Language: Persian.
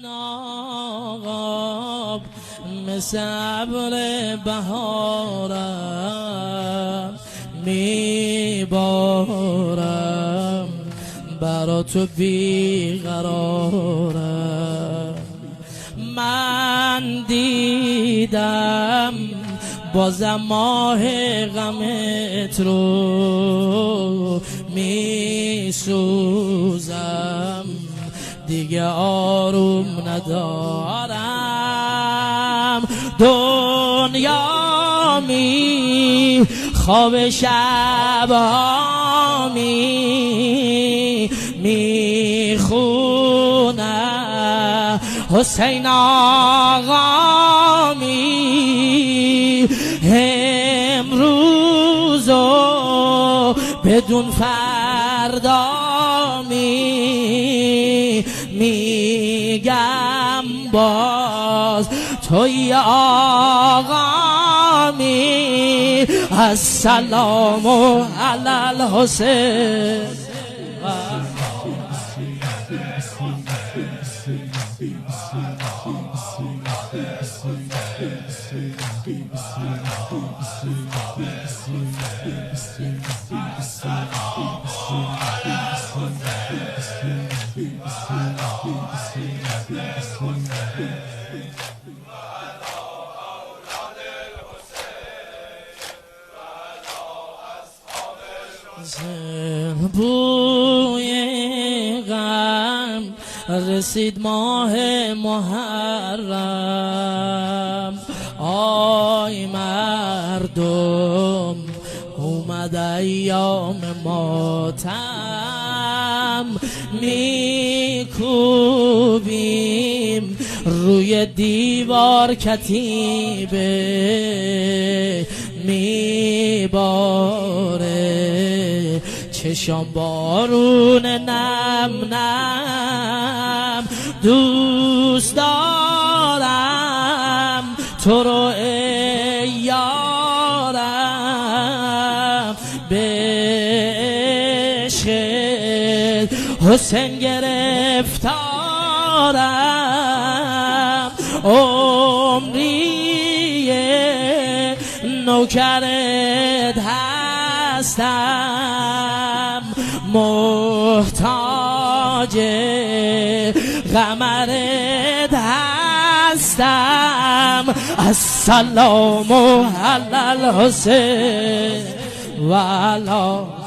آقا مثل ابر بهارم میبارم، برا تو بیقرارم. من دیدم بازم ماه غمت رو، میسوزم دیگه آروم ندارم. دنیا می خواب شبها میخونه حسین آقا می امروزو بدون فردا میگم باز توی آقا می السلام علی الحسین. بوی غم رسید ماه محرم، آی مردم اومد ایام ماتم. میکوبیم روی دیوار کتیبه میباره، چشام بارون نم نم. دوست دارم تو رو ای یارم، به عشق حسین گرفتارم. عمریه نوکرت هستم، محتاج قمرت هستم. السلام علی الحسین و علی